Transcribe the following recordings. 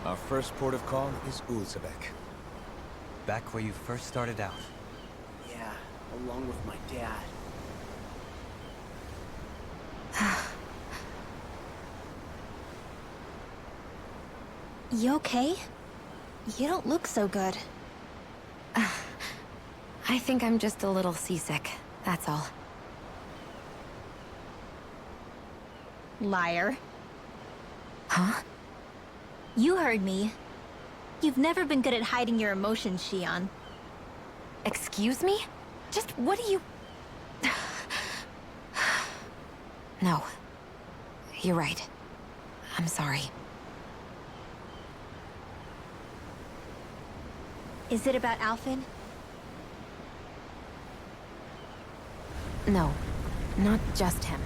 Our first port of call is Ulzebek. Back where you first started out. Yeah, along with my dad. You okay? You don't look so good. I think I'm just a little seasick, that's all. Liar. Huh? You heard me. You've never been good at hiding your emotions, Shion. Excuse me? Just what do you... No. You're right. I'm sorry. Is it about Alphen? No. Not just him.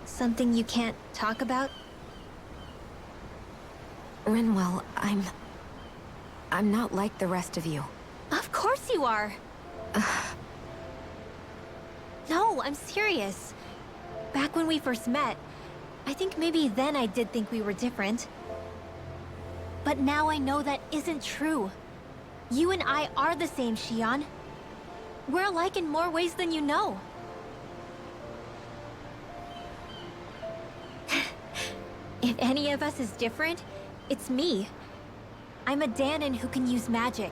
Something you can't talk about? Rinwell, I'm not like the rest of you. Of course you are! No, I'm serious. Back when we first met, I think maybe then I did think we were different. But now I know that isn't true. You and I are the same, Shion. We're alike in more ways than you know. If any of us is different, it's me. I'm a Danon who can use magic.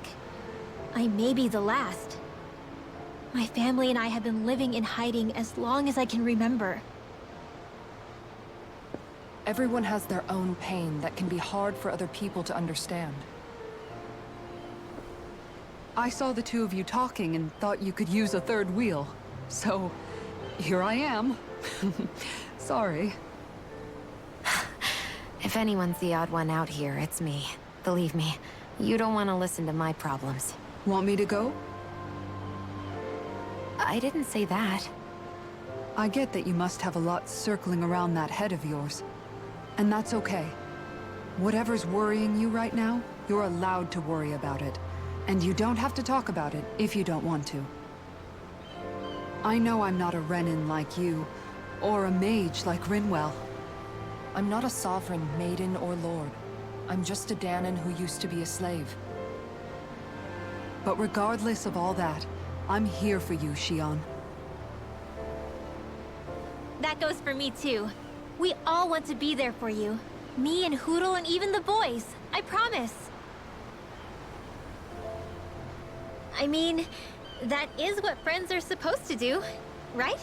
I may be the last. My family and I have been living in hiding as long as I can remember. Everyone has their own pain that can be hard for other people to understand. I saw the two of you talking and thought you could use a third wheel. So, here I am. Sorry. If anyone's the odd one out here, it's me. Believe me, you don't want to listen to my problems. Want me to go? I didn't say that. I get that you must have a lot circling around that head of yours. And that's okay. Whatever's worrying you right now, you're allowed to worry about it. And you don't have to talk about it if you don't want to. I know I'm not a Renin like you, or a mage like Rinwell. I'm not a sovereign, maiden, or lord. I'm just a Danon who used to be a slave. But regardless of all that, I'm here for you, Shion. That goes for me too. We all want to be there for you. Me and Hootle and even the boys. I promise. I mean, that is what friends are supposed to do, right?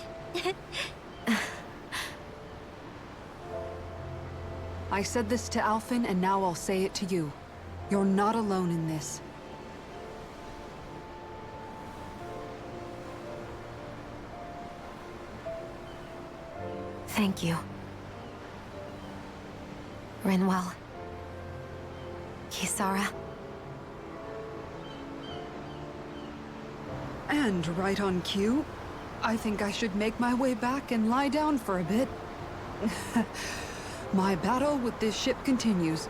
I said this to Alphen, and now I'll say it to you. You're not alone in this. Thank you. Rinwell. Kisara. And right on cue, I think I should make my way back and lie down for a bit. My battle with this ship continues.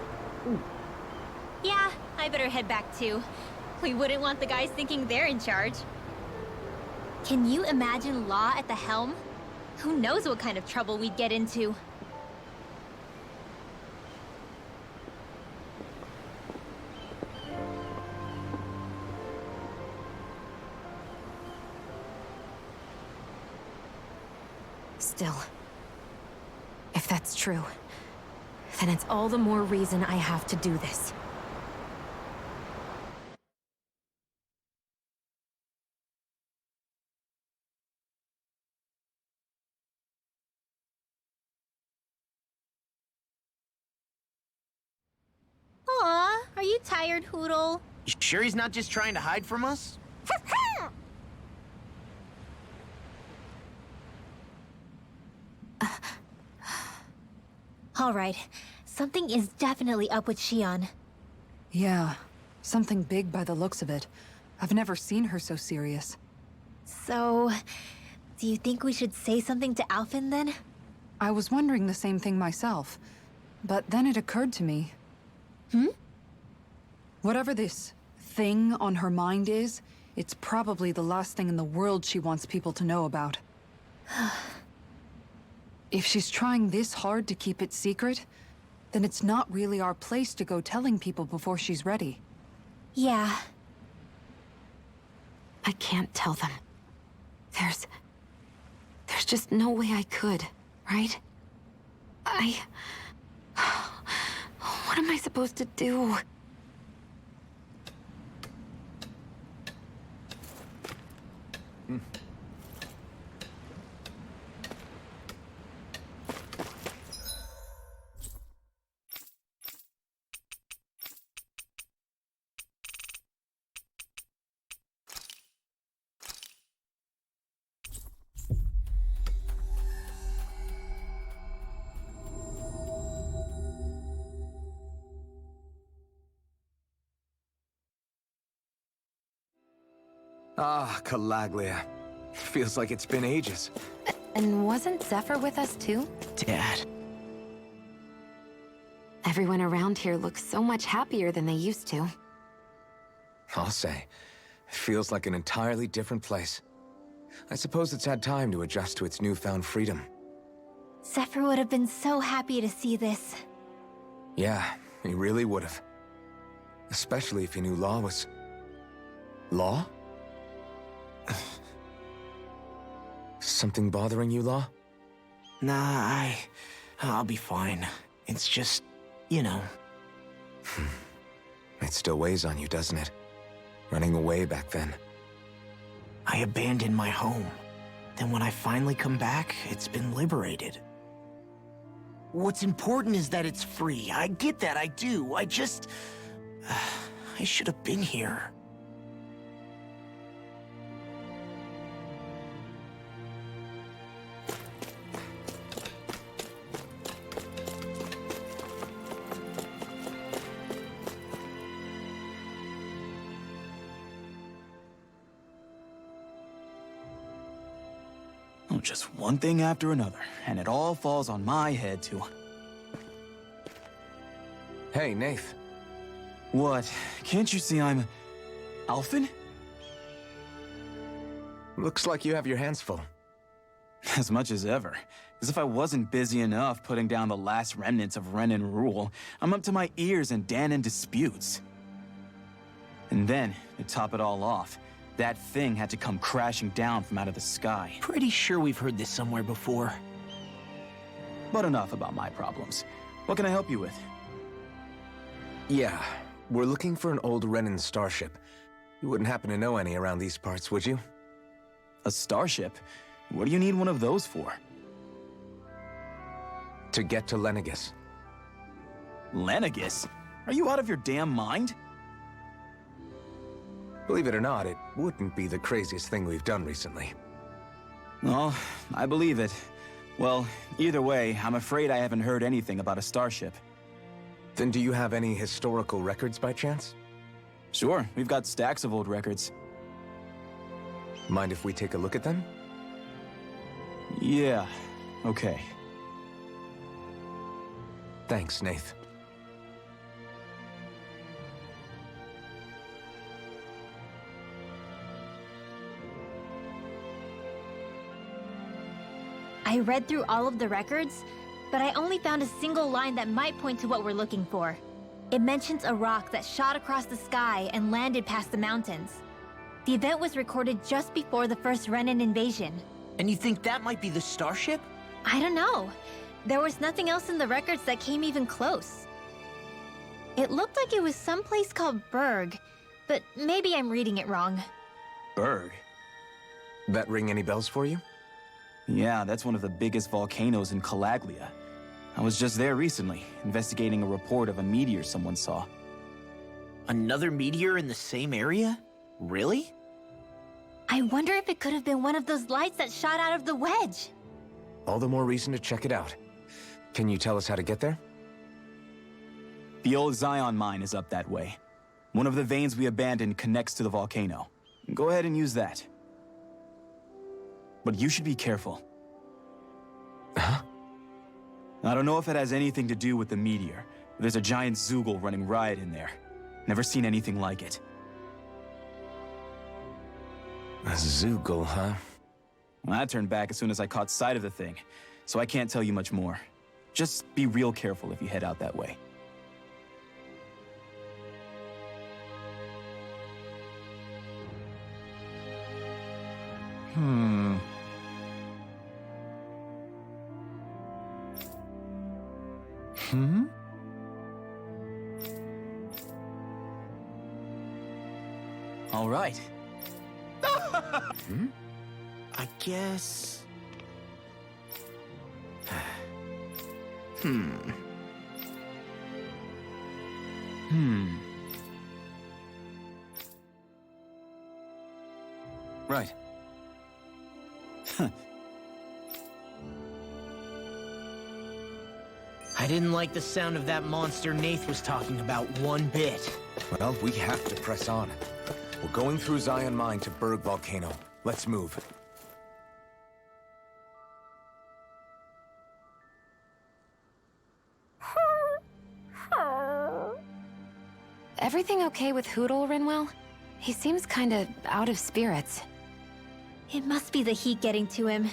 Yeah, I better head back too. We wouldn't want the guys thinking they're in charge. Can you imagine Law at the helm? Who knows what kind of trouble we'd get into? Still, if that's true, then it's all the more reason I have to do this. Aw, are you tired, Hootle? You sure he's not just trying to hide from us? All right, something is definitely up with Shion. Yeah, something big by the looks of it. I've never seen her so serious. So, do you think we should say something to Alphen then? I was wondering the same thing myself, but then it occurred to me. Whatever this thing on her mind is, it's probably the last thing in the world she wants people to know about. If she's trying this hard to keep it secret, then it's not really our place to go telling people before she's ready. Yeah. I can't tell them. There's just no way I could, right? What am I supposed to do? Ah, Calaglia. Feels like it's been ages. And wasn't Zephyr with us too? Dad. Everyone around here looks so much happier than they used to. I'll say. It feels like an entirely different place. I suppose it's had time to adjust to its newfound freedom. Zephyr would have been so happy to see this. Yeah, he really would have. Especially if he knew Law was... Law? Something bothering you, Law? Nah, I'll be fine. It's just, you know. It still weighs on you, doesn't it? Running away back then. I abandoned my home. Then when I finally come back, it's been liberated. What's important is that it's free. I get that, I do. I just... I should have been here. Just one thing after another, and it all falls on my head too. Hey, Nath. What? Can't you see I'm... Alphen? Looks like you have your hands full. As much as ever. As if I wasn't busy enough putting down the last remnants of Renan rule, I'm up to my ears in Danon disputes. And then, to top it all off, that thing had to come crashing down from out of the sky. Pretty sure we've heard this somewhere before. But enough about my problems. What can I help you with? Yeah, we're looking for an old Renan starship. You wouldn't happen to know any around these parts, would you? A starship? What do you need one of those for? To get to Lenegis. Lenegis? Are you out of your damn mind? Believe it or not, it wouldn't be the craziest thing we've done recently. Oh, I believe it. Well, either way, I'm afraid I haven't heard anything about a starship. Then do you have any historical records by chance? Sure, we've got stacks of old records. Mind if we take a look at them? Yeah, okay. Thanks, Nath. I read through all of the records, but I only found a single line that might point to what we're looking for. It mentions a rock that shot across the sky and landed past the mountains. The event was recorded just before the first Renan invasion. And you think that might be the starship? I don't know. There was nothing else in the records that came even close. It looked like it was someplace called Berg, but maybe I'm reading it wrong. Berg? That ring any bells for you? Yeah, that's one of the biggest volcanoes in Calaglia. I was just there recently, investigating a report of a meteor someone saw. Another meteor in the same area? Really? I wonder if it could have been one of those lights that shot out of the wedge. All the more reason to check it out. Can you tell us how to get there? The old Zion mine is up that way. One of the veins we abandoned connects to the volcano. Go ahead and use that. But you should be careful. Huh? I don't know if it has anything to do with the meteor. There's a giant Zoogle running riot in there. Never seen anything like it. A Zoogle, huh? I turned back as soon as I caught sight of the thing. so I can't tell you much more. Just be real careful if you head out that way. All right. I guess... Right. I didn't like the sound of that monster Nath was talking about one bit. Well, we have to press on. We're going through Zion Mine to Berg Volcano. Let's move. Everything okay with Hootle, Rinwell? He seems kinda out of spirits. It must be the heat getting to him.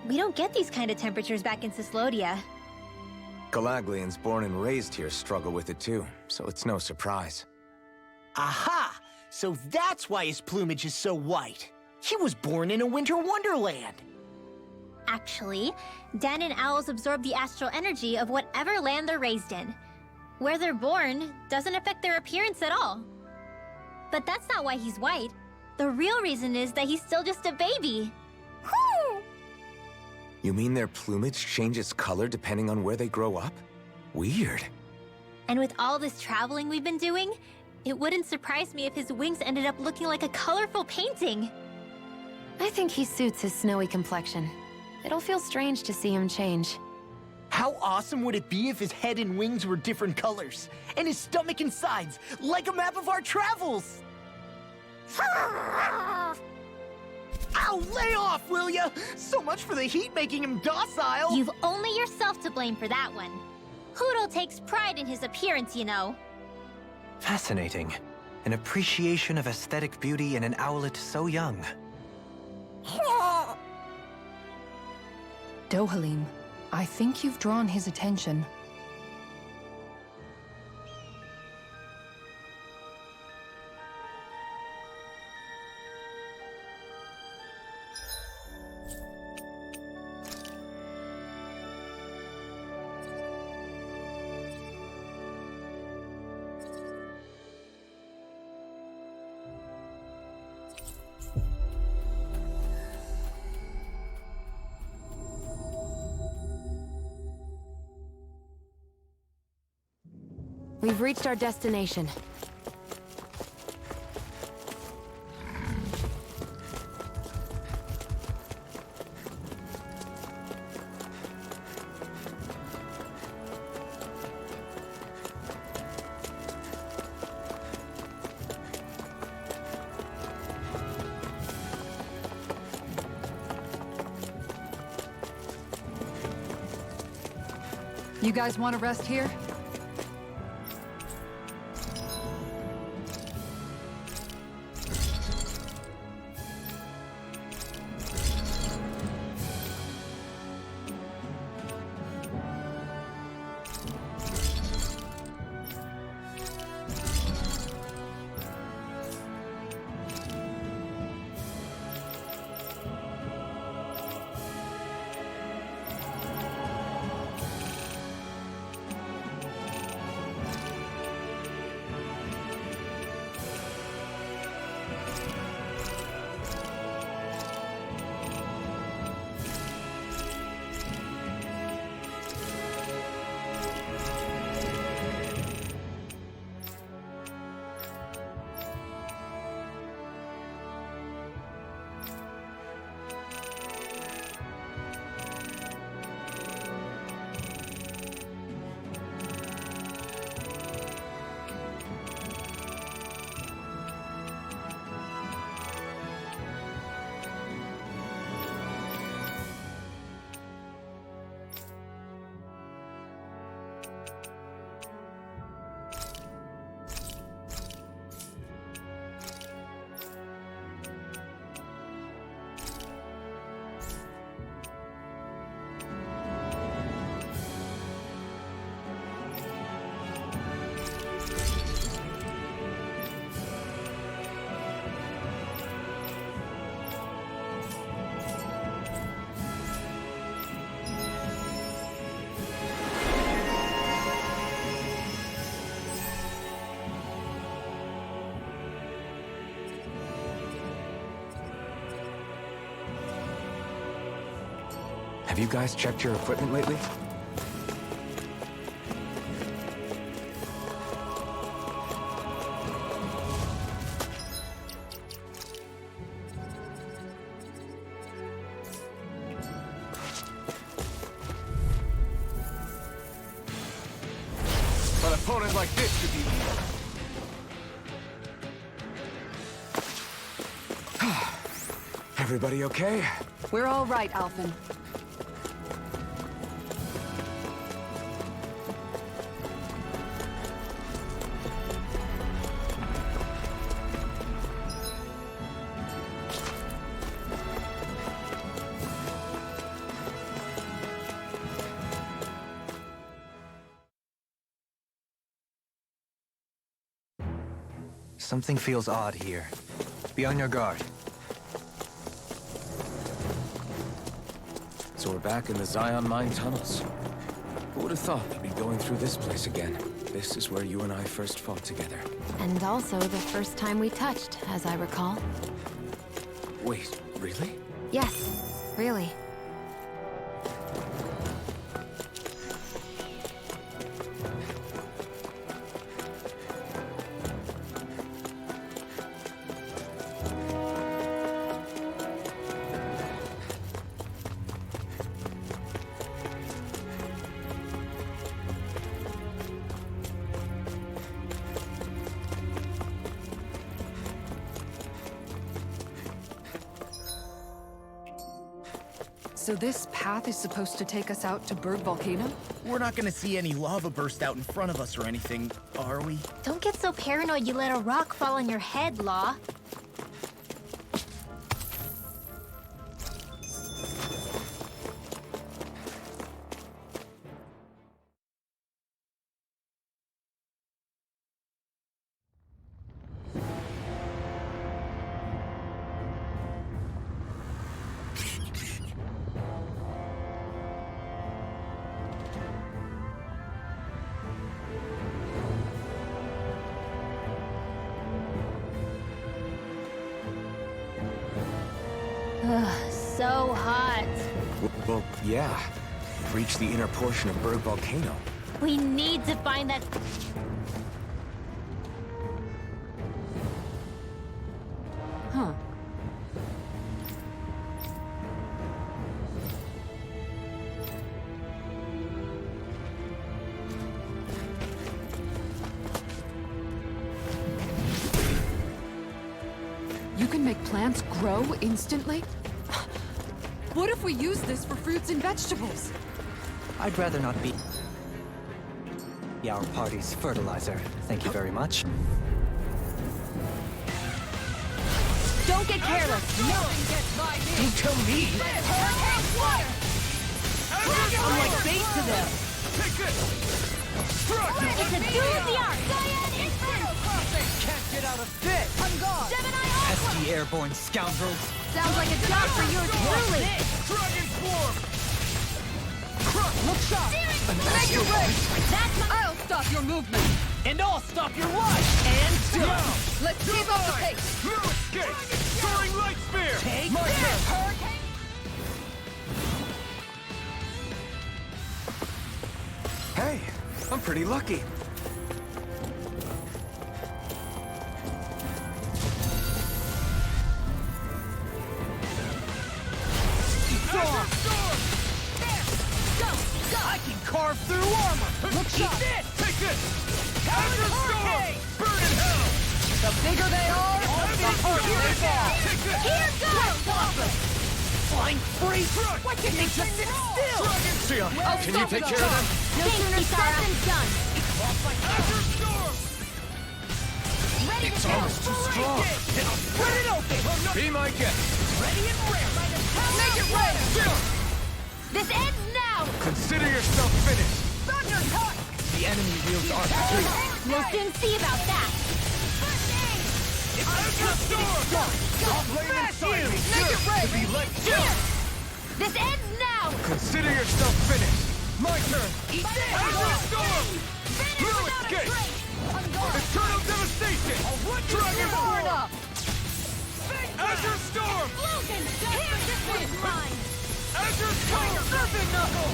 We don't get these kind of temperatures back in Cislodia. Galaglians born and raised here struggle with it too, so it's no surprise. Aha! So that's why his plumage is so white. He was born in a winter wonderland. Actually, Dan and owls absorb the astral energy of whatever land they're raised in. Where they're born doesn't affect their appearance at all. But that's not why he's white. The real reason is that he's still just a baby. You mean their plumage changes color depending on where they grow up? Weird. And with all this traveling we've been doing, it wouldn't surprise me if his wings ended up looking like a colorful painting. I think he suits his snowy complexion. It'll feel strange to see him change. How awesome would it be if his head and wings were different colors, and his stomach and sides, like a map of our travels? Ow, lay off, will ya? So much for the heat making him docile. You've only yourself to blame for that one. Hootle takes pride in his appearance, you know. Fascinating. An appreciation of aesthetic beauty in an owlet so young. Dohalim, I think you've drawn his attention. We've reached our destination. You guys want to rest here? Have you guys checked your equipment lately? An opponent like this should be... Everybody okay? We're all right, Alphen. Something feels odd here. Be on your guard. So we're back in the Zion Mine tunnels. Who would have thought we'd be going through this place again? This is where you and I first fought together. And also the first time we touched, as I recall. Wait, really? Yes, really. So this path is supposed to take us out to Berg Volcano? We're not gonna see any lava burst out in front of us or anything, are we? Don't get so paranoid you let a rock fall on your head, Law. Ugh, so hot. Well, yeah. We've reached the inner portion of Berg Volcano. We need to find that... Huh. You can make plants grow instantly? What if we use this for fruits and vegetables? I'd rather not be our party's fertilizer. Thank you very much. Don't get careless. Don't tell me! I'm like bait to them! It's a duel of the arts. Can't get out of this! Pesky airborne scoundrels! Sounds like a job for yours truly. Dragon Swarm! Look sharp. Make your way. That's my... I'll stop your movement! And I'll stop your life! And Now! Let's keep up the pace! No escape! Soaring Light Spear! take My this! turn! Hurricane. Hey, I'm pretty lucky. Azure Storm! I can carve through armor! Look Keep this! Take this! Azure Storm! Burn in hell! The bigger they are, the harder they fall! Take this! Here goes. Flying free! Why can't they just sit still? Dragon Seal! Can you take care of them? No sooner said than done. Azure Storm! Ready to It's go. almost too strong. Spread it open! Be my guest! Ready and rare! Make it rain. Seal! This ends now. Consider yourself finished! Thunder touch! The enemy wields our fleet. We'll soon see about that. Azure Storm! I'll blame inside me! Make it rain! To be let go! This ends now. Consider yourself finished! My turn! Eat this! Azure Storm! Finish No without a escape! trace. Eternal Devastation! Dragon Burn Swarm! up! Azure Storm! Logan, this one's mine. Azure Storm! Surfing Knuckle!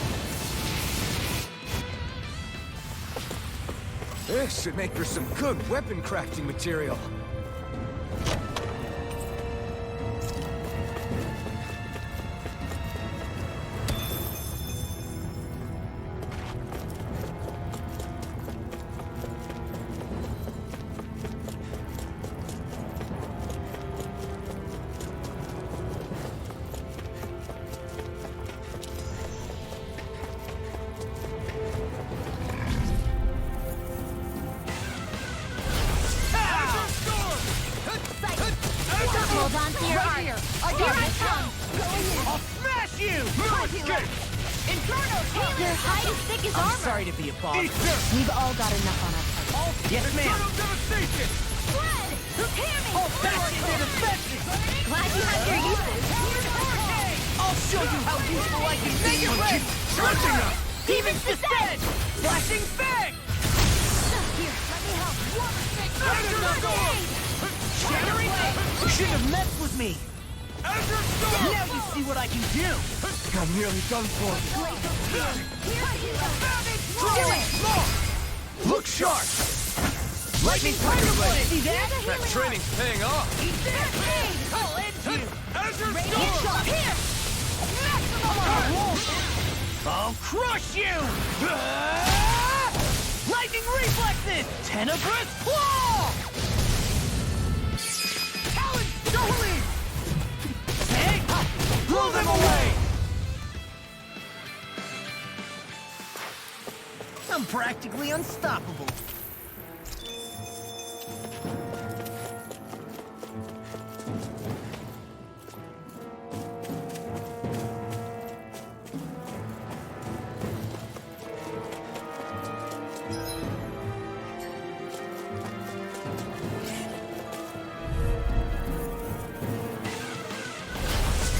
This should make for some good weapon crafting material. Hold on to your art. Here I come! I'll smash you! Escape! Inferno! Your hide is thick as I'm armor! sorry to be a bother. Eat this! We've all got enough on our plate. Yes, ma'am. Eternal devastation! Fred! Hear me! Oh, back in their defenses! Glad you have your uses. I'll show you how useful I can be! Stretching us! Demon's Descent! Flashing Fang! Here, let me help. Azure Storm! Shattering! You shouldn't have messed with me! Azure Storm! Now you see what I can do! I'm nearly done for. Do it! Look sharp! Lightning Tiger Blade! See that? That training's paying off. I'll end you! Azure Radiant Storm! Shot! Here! Maximum! I'll crush you! Lightning Reflexes! Tenebrous Claw! Talon Soleil! Hey! Blow them away! I'm practically unstoppable.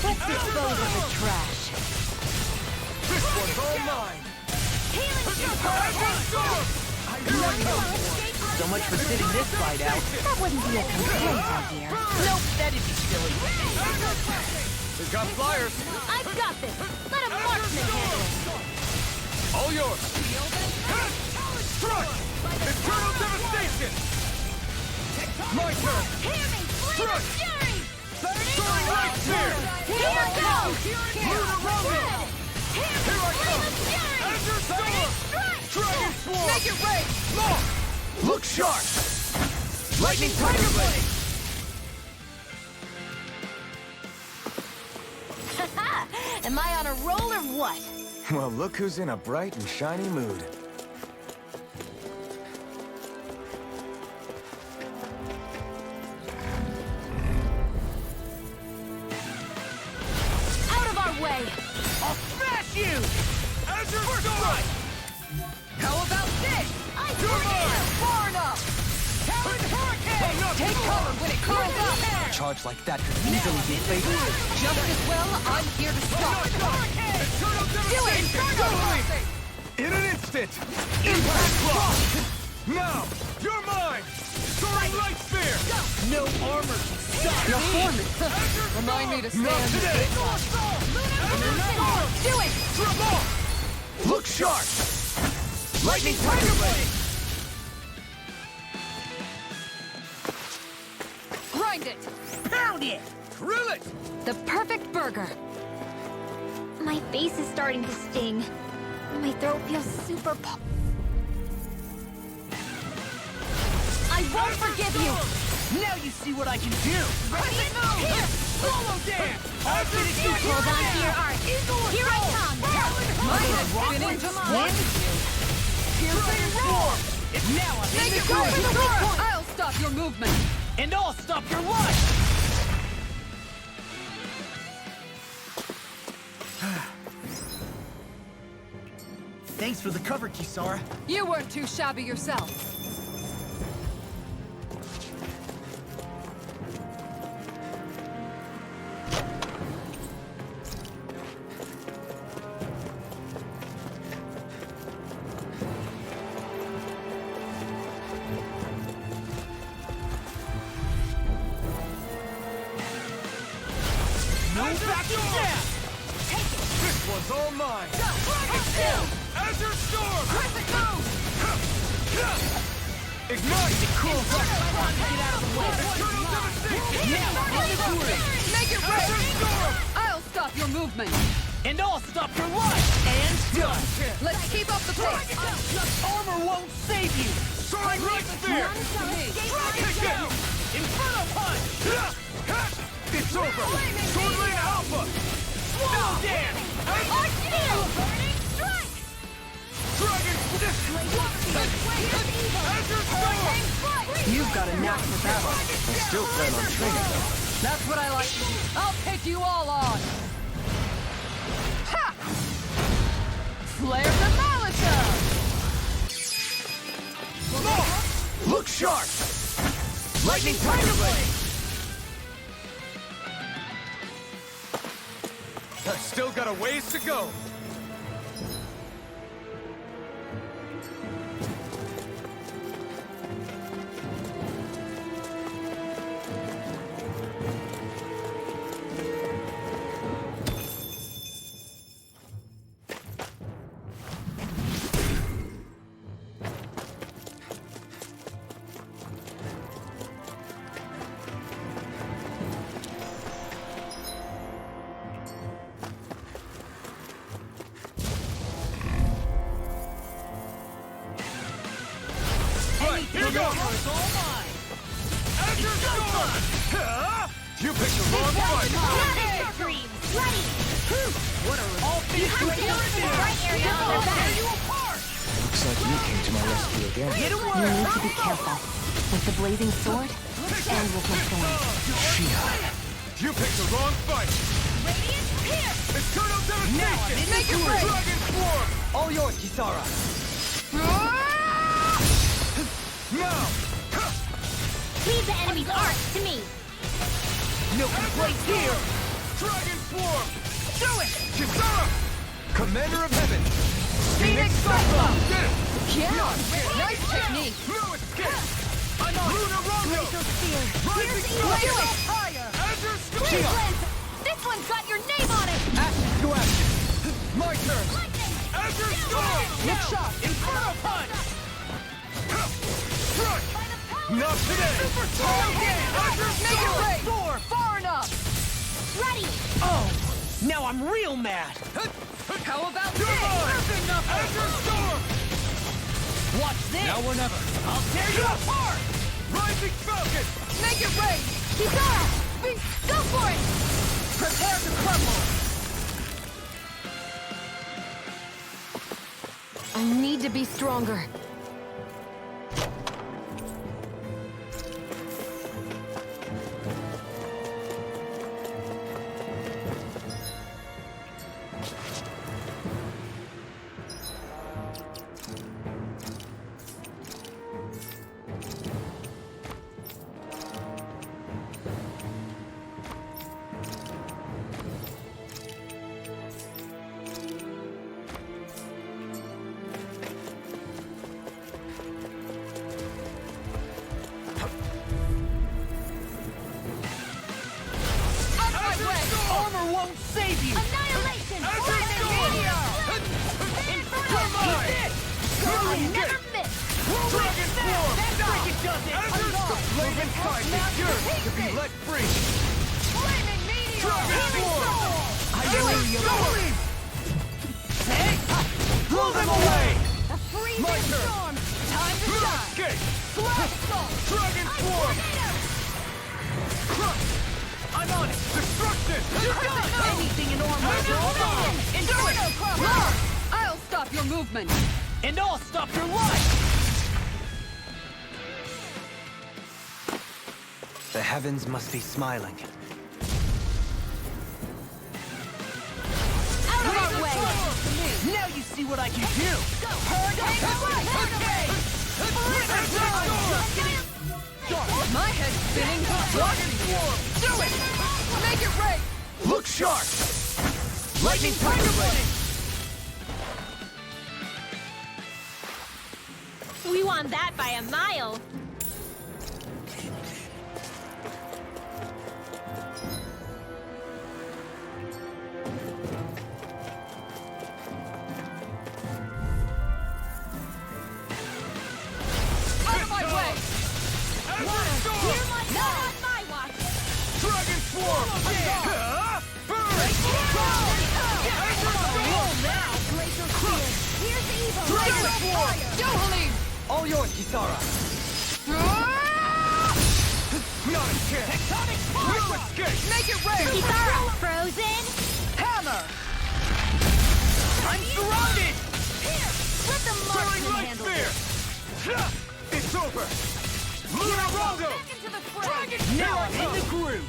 Let's dispose of the trash. This one's all mine! So much for sitting this fight out. That wouldn't be a complaint, my dear. Nope, that'd be silly. We've got flyers. I've got this. Let a marksman handle it. All yours. Crush! Eternal devastation! My turn! Hear me! Flame of fury! Soaring light sphere! Here we go! Lunar Rogan! Hear me! Here I Flame come! of fury! Azure Storm! Strike! Dragon Swarm! Make it rain! Law! Look sharp! Lightning Tiger Blade! Am I on a roll or what? Well, look who's in a bright and shiny mood. Out of our way! I'll smash you! Azure Storm! How about this? I You're mine! Far enough! Talon Hurricane! Take cover when it curls up! Charge like that could easily be fatal. Just as well, I'm here to stop. Eternal Do it! devastation! In an instant! Impact Claw! Now! You're mine! Soaring light sphere! No armor can stop me! Remind me to stand. Not today! Do it! Look sharp! Lightning Tiger Blade! Grind it! Pound it! Grill it! The perfect burger. My face is starting to sting. My throat feels super I won't forgive you! Now you see what I can do! Here! Solo dance! Azure Hold on to your art. Here I come! My head's spinning to mine! Piercing roar! Now I'm in the Go for the good! weak point! I'll stop your movement! And I'll stop your life! Thanks for the cover, Kisara. You weren't too shabby yourself. No backing down! is all mine. Go! Azure Storm! Crescent move! Ignite! Cool. Get out of the way. Eternal Devastation! Now, on the touring. Make it Azure rain! Storm! I'll stop your movement. And I'll stop your life! And done! Let's keep up the pace. Armor won't save you! Soaring Right Spear! Kick it! Inferno punch! It's over! Sword Lane Alpha! Swallow dance! Dragon! Azure Storm! You've got a knack for battle. I still plan on training, though. That's what I like. I'll take you all on. Ha! Flare the Malika! Look sharp! Lightning Tiger Blade! I've still got a ways to go. Here we go! Azure Storm! You picked the wrong fight! All finished with your I'll tear you apart! Looks like you came to my rescue again. Get You away! need to be careful. With the blazing sword, and with my thorn. You picked the wrong fight! Eternal Devastation! Now I'm in Make the it race. Dragon Swarm! All yours, Kisara! Now! Leave the enemy's art to me. No complaints here! Dragon Swarm! Do it! Kisara! Commander of Heaven! Phoenix Cyclone! Get it! Yeah! Nice technique. No escape! I'm on it! Luna Rondo! Rising Sun! Azure Storm! This one's got your name on it! Action to action! My turn! Azure Storm! Look shot! Inferno punch! Struck! Not today! Make it rain! Soar far enough. Ready! Oh! Now I'm real mad! How about You're this? mine! Azure Storm! Watch this! Now or never! I'll tear you apart! Rising Falcon! Make it rain. Kisara! Go for it! Prepare to crumble. I need to be stronger. Armor won't save you! Annihilation! Azure Storm! I never miss! Dragon Swarm! That freaking does it! Azure Storm! Blade inside is yours to be let free! Dragon Swarm! I know you Hey! Blow them away! My turn! Time to No shine! escape! Blast Salt! Dragon Swarm! Crush! I'm on it! Destruction! You're done! Anything in armor is all mine! Inferno crumble. I'll stop your movement. And I'll stop your life! The heavens must be smiling. Out of our way! Now you see what I can do! My head's spinning. Dragon Swarm! Do it. Make it rain. Look sharp! Lightning Tiger Blade! We won that by a mile. Not on my watch! Dragon Swarm! Burn! Roll now! Glacier Field! Here's the evil! Dragon Swarm! All yours, Kisara! Not a chance! Tectonic No Spark! escape! Make it rain! Kisara, frozen? Hammer! I'm surrounded! Here, let the Soaring marksman Light handle Spear! this. It's over! Luna Rondo! Back into the fray. Now I'm in the groove!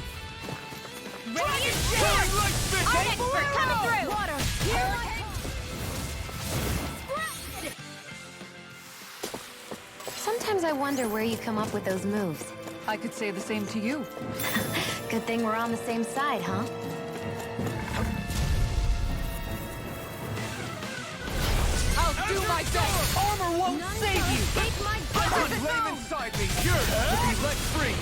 Radiant Soaring Shield! Light Spear! Our expert coming through! Water! Here I Sometimes I wonder where you come up with those moves. I could say the same to you. Good thing we're on the same side, huh? I'll do my best! Armor won't save you! Escape my One butt! flame inside me, yours to be let free!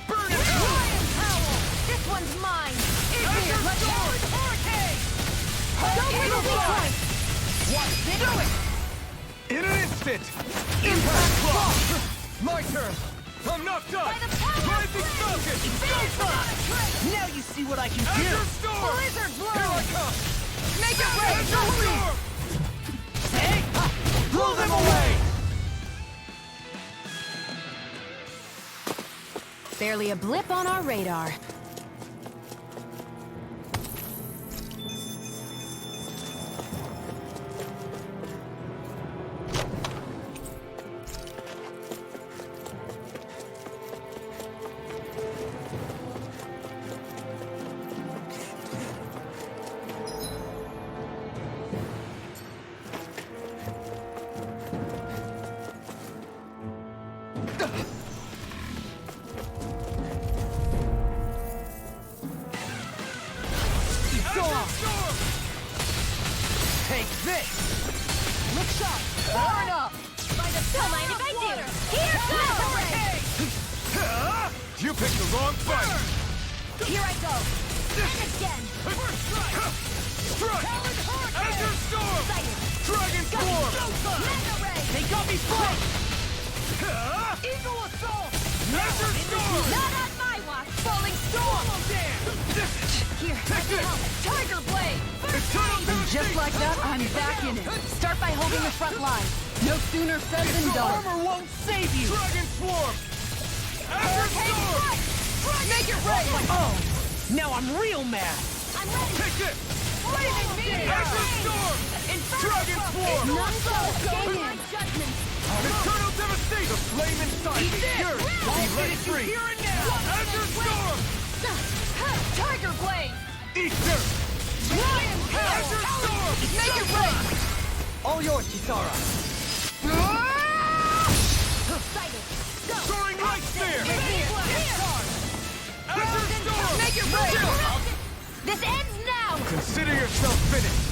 Burn it out! Lion Howl! This one's mine! Here, let's go! Hurricane! Don't wait a point! Watch this! Do it! In an instant! Impact Block! My turn! I'm knocked up! By the power of Rising Falcon! Now you see what I can do! Azure Storm! Blizzard Blow! Here I come! Make it rain! Azure Storm! Hey! Blow them away! Barely a blip on our radar. Azure Storm! Take this! Look sharp! Burn up! Don't mind if I do! Here goes! You picked the wrong fight! Here I go! And again! Strike! Azure Storm! Dragon Swarm! Mega Ray! They got me flanked! Eagle Assault! Azure Storm! Not on my watch! Falling Storm! Here, Take this! Tiger Blade! Eternal Just Devastation! like that, I'm back in it. Start by holding the front line. No sooner said than done. Armor won't save you! Dragon Swarm! Azure Storm! Make it rain! Oh! Now I'm real mad! I'm ready! Take this! Flaming Meteor! Azure Storm! Dragon Swarm! None shall escape my judgment! Eternal Devastation! The flame inside me! Yours to be let free! Here and now! Azure Storm! Tiger Blade! Eat dirt! Lion Power! Azure Storm! Make it rain! All yours, Kisara. Excited! Go! Soaring Light Spear! Here! Azure Storm! Make it rain! This ends now! Consider yourself finished!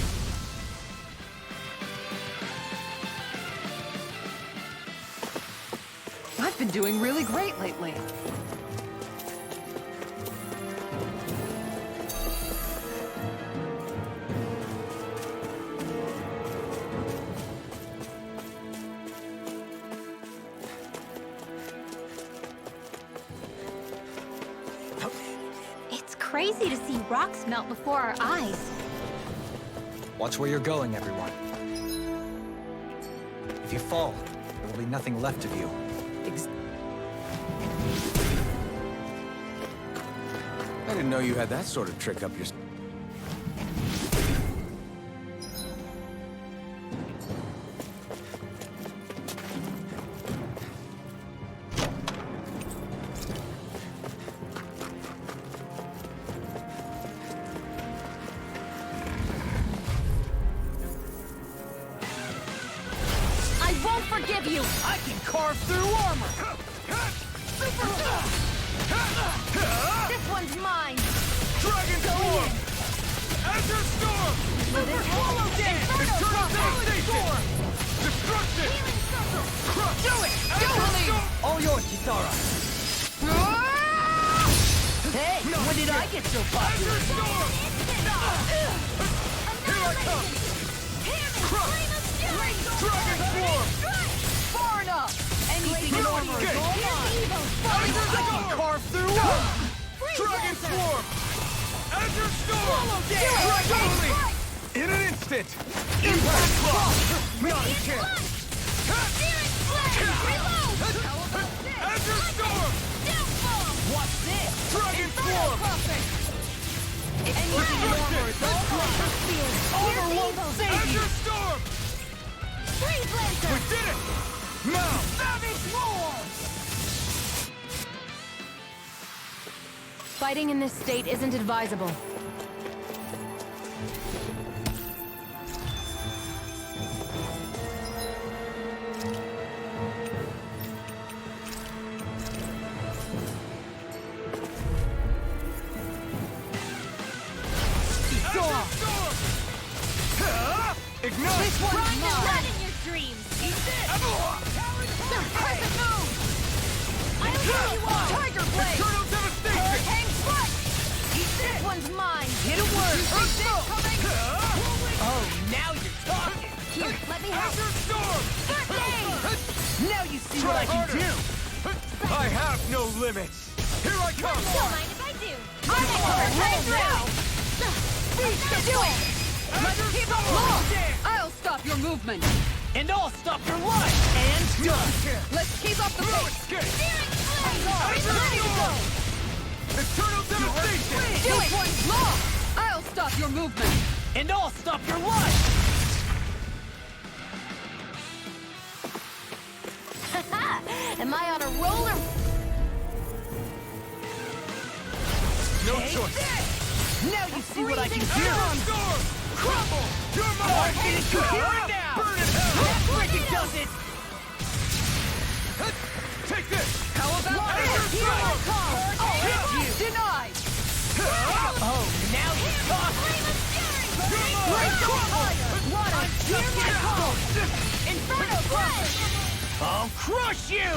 I've been doing really great lately. It's crazy to see rocks melt before our eyes. Watch where you're going, everyone. If you fall, there will be nothing left of you. I didn't know you had that sort of trick up your... I won't forgive you! I can carve through armor! This one's mine! Dragon Swarm! Azure Storm! Swallow Dance! Eternal Devastation! Destruction! Crush! Do it! Azure Storm! All yours, Kisara. Hey, when did I get so popular? Azure Storm! Here I come! Dragon Form! Far enough! Anything in armor is all mine! Carve through! Dragon Form! Azure Storm! Totally! In an instant! Impact Block! Not a chance! Azure Storm! What's this? Dragon Form! Anything in armor is all mine! Armor won't save you! Azure Storm! We did it! Now! Savage Roar! Fighting in this state isn't advisable. Azure Storm! Ignite! This one's mine! Run in your dreams! Eat this! Crescent Moon! Here you are! Tiger Blade! Eternal Devastation! Hurricane Strike! Eat this! This one's mine! Hit a word! Coming! Oh, now you're talking! Here, let me help. Azure Storm! Now you see what I can do! I have no limits! Here I come! Don't mind if I do. I'm on a roll now! Do it! Let's keep up long! I'll stop your movement. And I'll stop your life! And done! Let's keep up the pace. Escape! Ready to go! Eternal Devastation! This one's long. I'll stop your movement. And I'll stop your life! Am I on a roller? No Take choice! this! Now you see what I can do! Azure Storm! Crumble! You're mine! Finish you here and now! Burn in hell! That freaking does it! Take this! How about Azure this? Here I Storm! come! I'll hit you! Denied. Oh, now you're talking! You're mine! What a here my call! Inferno Blast! I'll crush you!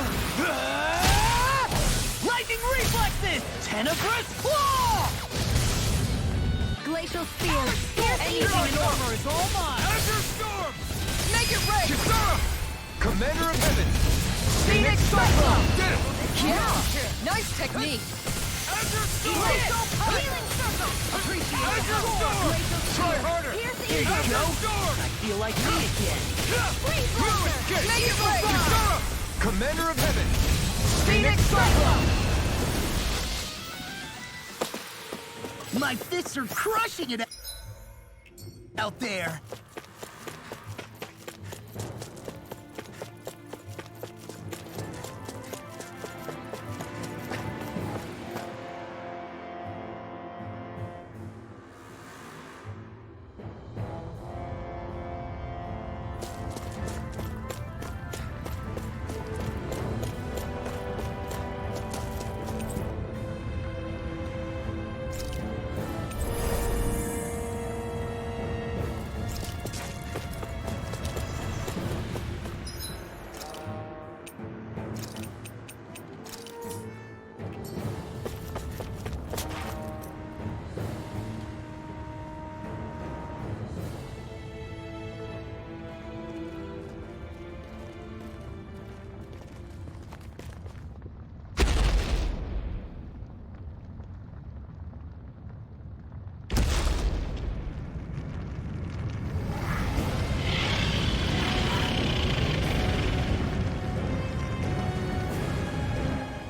Lightning reflexes! Tenebrous Claw! Glacial Spear. Anything in armor is all mine! Azure Storm! Make it rain. Kisara! Commander of Heaven! Phoenix Cyclone! Did it! Yeah. Nice technique. Azure Storm! Healing Circle. Azure Storm! Try harder! Here you Azure go! Storm! I feel like me again! Freeze You Blaster. escape! Make it rain. Kisara! Commander of Heaven! Phoenix Cyclone! My fists are crushing it out there!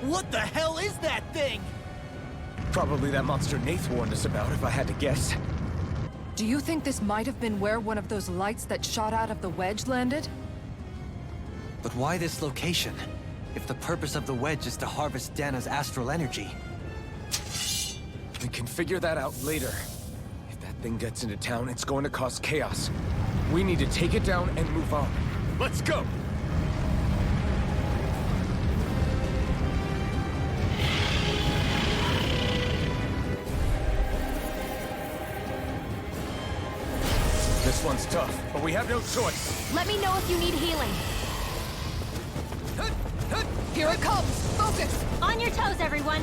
What the hell is that thing? Probably that monster Nath warned us about, if I had to guess. Do you think this might have been where one of those lights that shot out of the wedge landed? But why this location? If the purpose of the wedge is to harvest Dana's astral energy. We can figure that out later. If that thing gets into town, it's going to cause chaos. We need to take it down and move on. Let's go! This one's tough, but we have no choice. Let me know if you need healing. Here it comes. Focus. On your toes, everyone.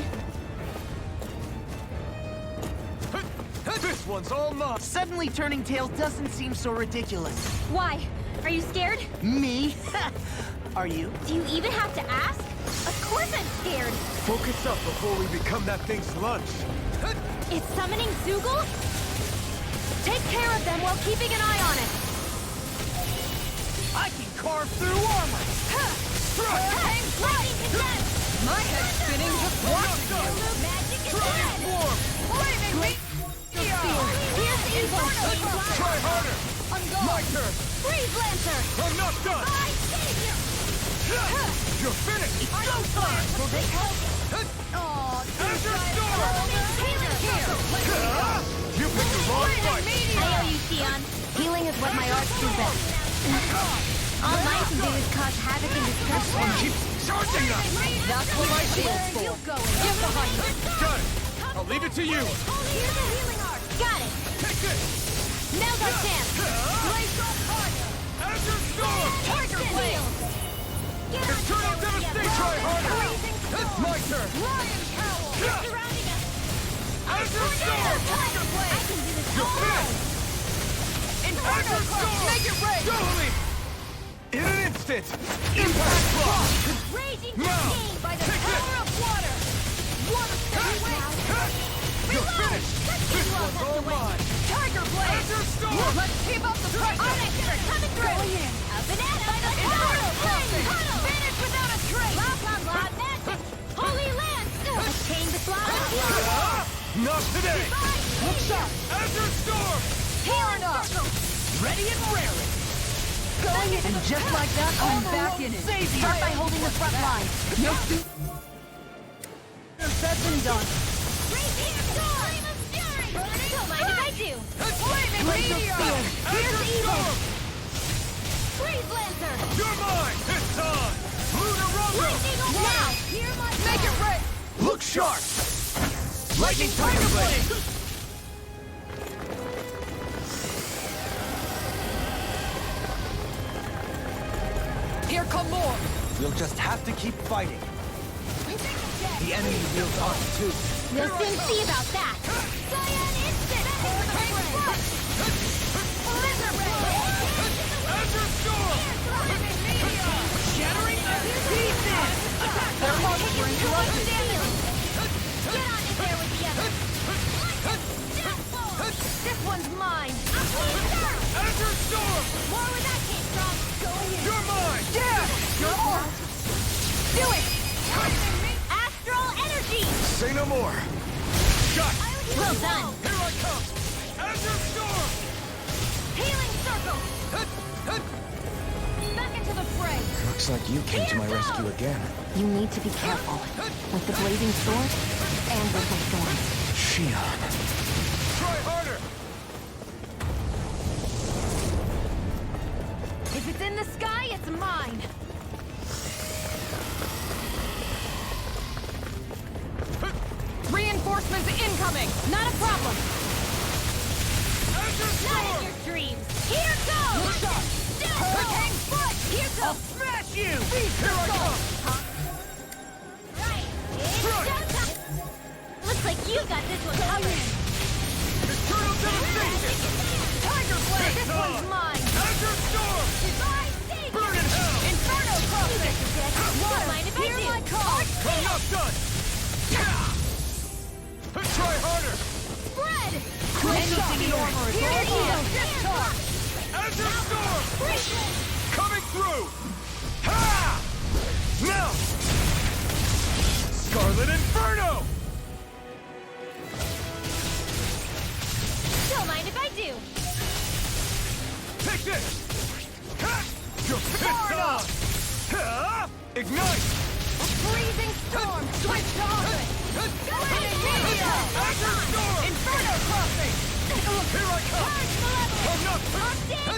This This one's all mine. Suddenly turning tail doesn't seem so ridiculous. Why? Are you scared? Me? Are you? Do you even have to ask? Of course I'm scared. Focus up before we become that thing's lunch. It's summoning Zoogle? Take care of them while keeping an eye on it. I can carve through armor! Lightning condense! My head's spinning just watching you. Magic is Try dead! and form. Flaming me! Here's evil! Try harder. On go! My turn. Freeze Lancer! I'm not done. I save you! You're finished. So far! Will they help? Azure Storm. You picked the wrong fight. I owe you, Sion. Healing is what my arts do best. All mine can do is cause havoc and destruction. Keep charging us. That's what my shield's for. Get behind me. Got it. I'll leave it to you. Here's a healing art. Got it. Take this. Now's our chance. Blaze up higher. Azure Storm. Tiger Blade. Eternal Devastation. Try harder. It's my turn. Lion Cowl. Surrounding us. Azure Storm. Tiger Blade. I can do this all alone. Azure Storm. Make it rain. Surely. In an instant. Impact block. Raging Now. Cascade. By the Take power this. of water. Water stay away. You're finished. This one's all mine. Tiger Blade. Azure Storm. Let's keep up the pressure. Coming through. Up and at 'em. By the power of flame. Finish without a trace. Blah, blah, blah. Magic. Holy Lance. A chain to slide. Not today. Look sharp. Azure Storm. Healing up. Ready and raring. Going in. And just like that, I'm back in it. Start by holding the front line. No suit. Said and done. Raging Storm. Flame of Fury. Don't mind if I do. Flaming meteor. Here's Azure evil. Storm. Freeze Lancer. You're mine. It's time. Lunar Rumble. Lightning now. Hear my Make it rain. Look sharp. Lightning Tiger Blade. Here come more. We'll just have to keep fighting. The enemy wields arms too. We'll soon see about that. Cyan Instant. Azure Storm. Shattering the pieces. Their hearts were interrupted. Get on in there with the others. This one's mine. Azure Storm. More where that came from. You're mine. Yeah. You're on. Do it. Astral Energy. Say no more. Shot. Well done. Here I come. Azure Storm. Healing Circle. Back into the fray. Looks like you came to my rescue again. You need to be careful. With the blazing sword and with the storm. Shion. Try harder. If it's in the sky, it's mine. Reinforcements incoming. Not a problem. Azure Not Storm. in your dreams. Here goes. Look sharp. Hurricane Foot. Here I'll goes. smash you. Here I come. Right. It's showtime. Looks like you got this one covered. Eternal Devastation. Tiger Blade. This It's one's on. mine. Azure Storm. Goodbye, Savior. Burn in hell. Inferno crossing. Don't mind if I Hear do. my call. I'm not done. Try harder. Spread. Anything in armor is Here all it is. mine. Discharge. Azure Storm. Freeze. Coming through. Ha! Now. Scarlet Inferno. Don't mind if I do. Take this. Ha! You're pissed off. Ha! Ignite. Freezing storm. Switch to orbit. Flaming meteor. Azure Storm. Inferno crossing. Here I come. I'm not.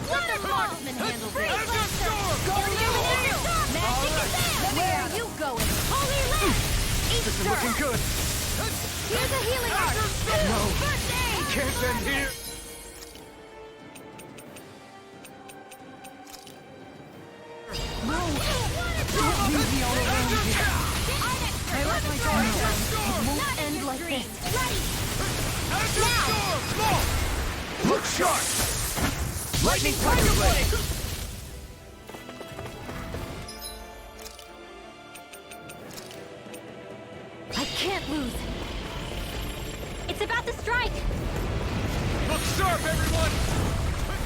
Let a marksman handle this. Azure Storm. Illuminator. Magic is there. Where are you going? Holy Lance. This is looking good. Here's a healing art. Azure Storm. No. First aid. Can't end here. I let my guard down. Not end like this. Ready. Azure Storm. Small. Sharp! Lightning Tiger Blade! I can't lose. It's about to strike! Look sharp, everyone!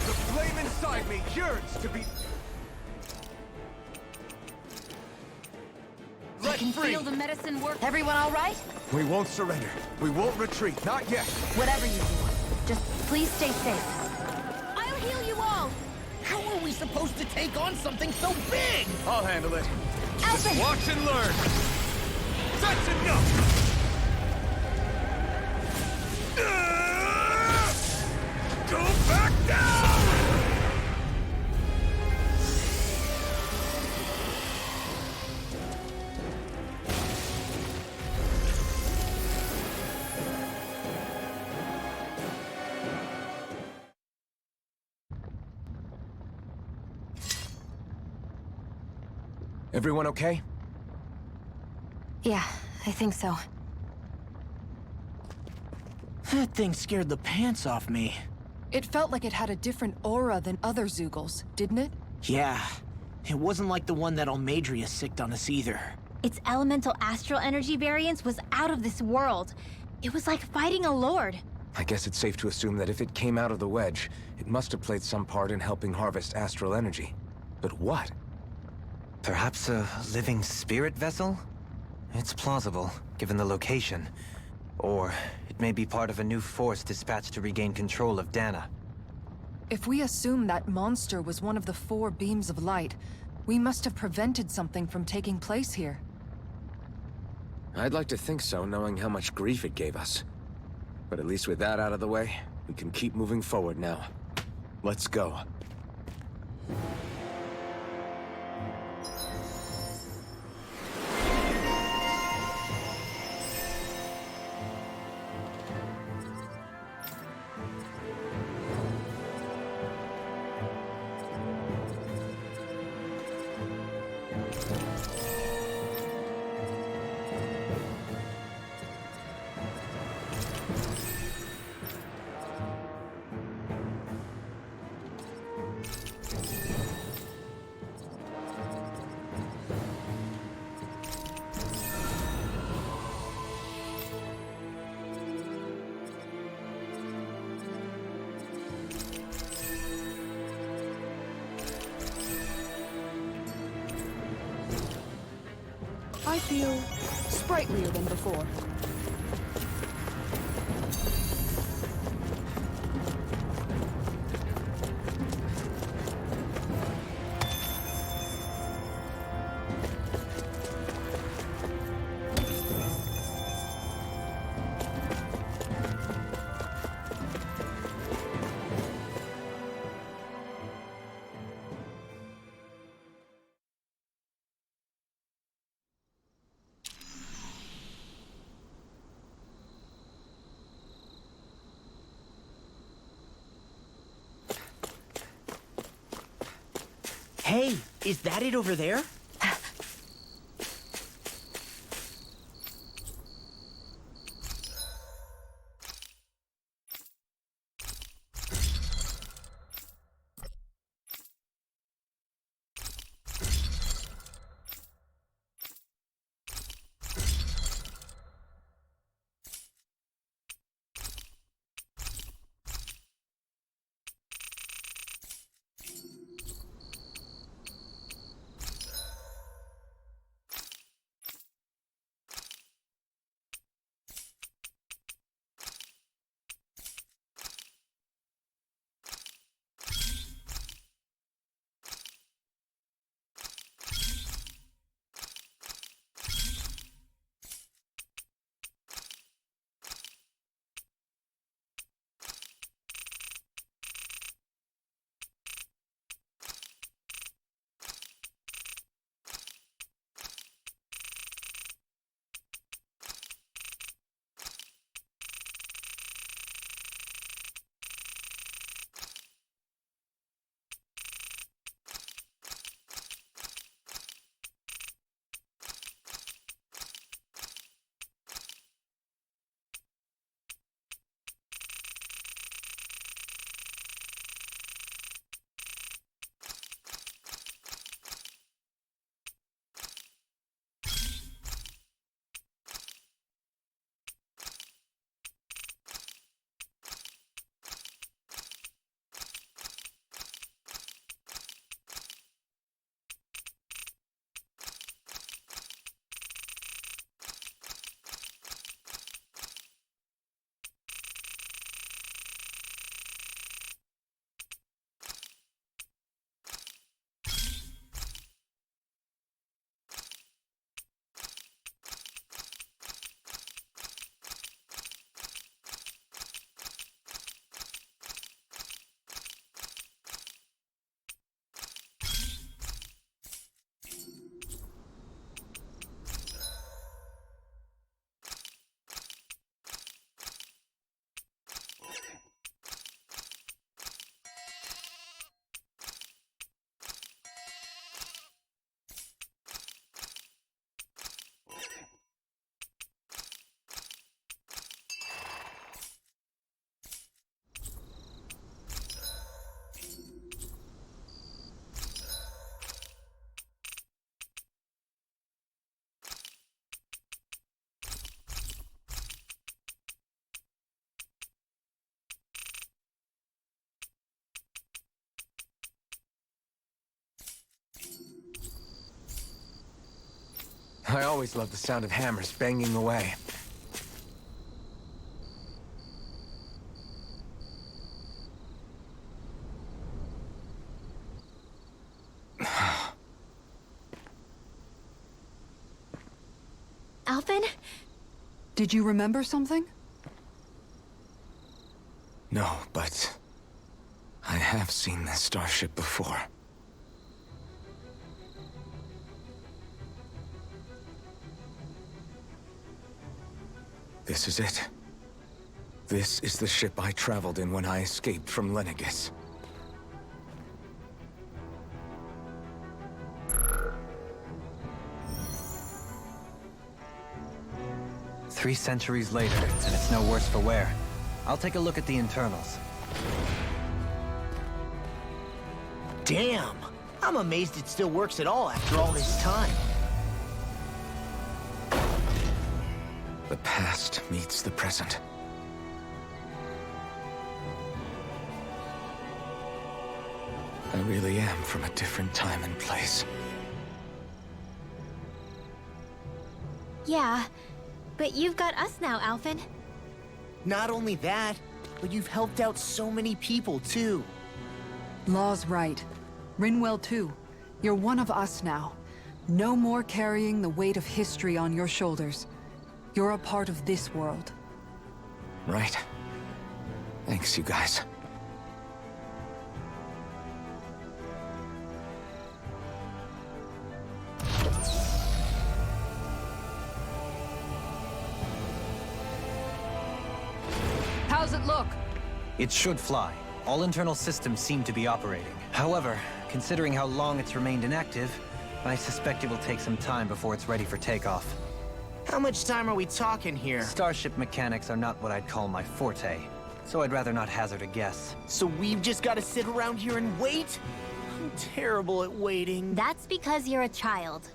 The flame inside me yearns to be... I can feel the medicine work. Everyone all right? We won't surrender. We won't retreat. Not yet. Whatever you do, just please stay safe. I'll heal you all. How are we supposed to take on something so big? I'll handle it. Alvin! Just watch and learn. That's enough! Go back down! Everyone okay? Yeah, I think so. That thing scared the pants off me. It felt like it had a different aura than other Zeugles, didn't it? Yeah. It wasn't like the one that Almadria sicked on us either. Its elemental astral energy variance was out of this world. It was like fighting a lord. I guess it's safe to assume that if it came out of the wedge, it must have played some part in helping harvest astral energy. But what? Perhaps a living spirit vessel? It's plausible, given the location. Or it may be part of a new force dispatched to regain control of Dana. If we assume that monster was one of the 4 beams of light, we must have prevented something from taking place here. I'd like to think so, knowing how much grief it gave us. But at least with that out of the way, we can keep moving forward now. Let's go. I feel sprightlier than before. Hey, is that it over there? I always love the sound of hammers banging away. Alvin? Did you remember something? No, but I have seen this starship before. This is it. This is the ship I traveled in when I escaped from Lenegis. Three centuries later, and it's no worse for wear. I'll take a look at the internals. Damn! I'm amazed it still works at all after all this time. The past meets the present. I really am from a different time and place. Yeah, but you've got us now, Alvin. Not only that, but you've helped out so many people, too. Law's right. Rinwell too. You're one of us now. No more carrying the weight of history on your shoulders. You're a part of this world. Right. Thanks, you guys. How's it look? It should fly. All internal systems seem to be operating. However, considering how long it's remained inactive, I suspect it will take some time before it's ready for takeoff. How much time are we talking here? Starship mechanics are not what I'd call my forte, so I'd rather not hazard a guess. So we've just got to sit around here and wait? I'm terrible at waiting. That's because you're a child.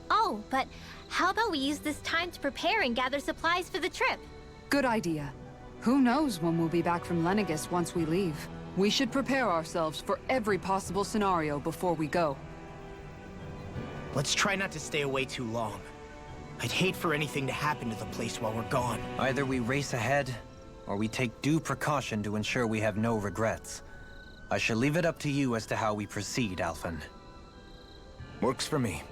Oh, but how about we use this time to prepare and gather supplies for the trip? Good idea. Who knows when we'll be back from Lenegis once we leave? We should prepare ourselves for every possible scenario before we go. Let's try not to stay away too long. I'd hate for anything to happen to the place while we're gone. Either we race ahead, or we take due precaution to ensure we have no regrets. I shall leave it up to you as to how we proceed, Alphen. Works for me.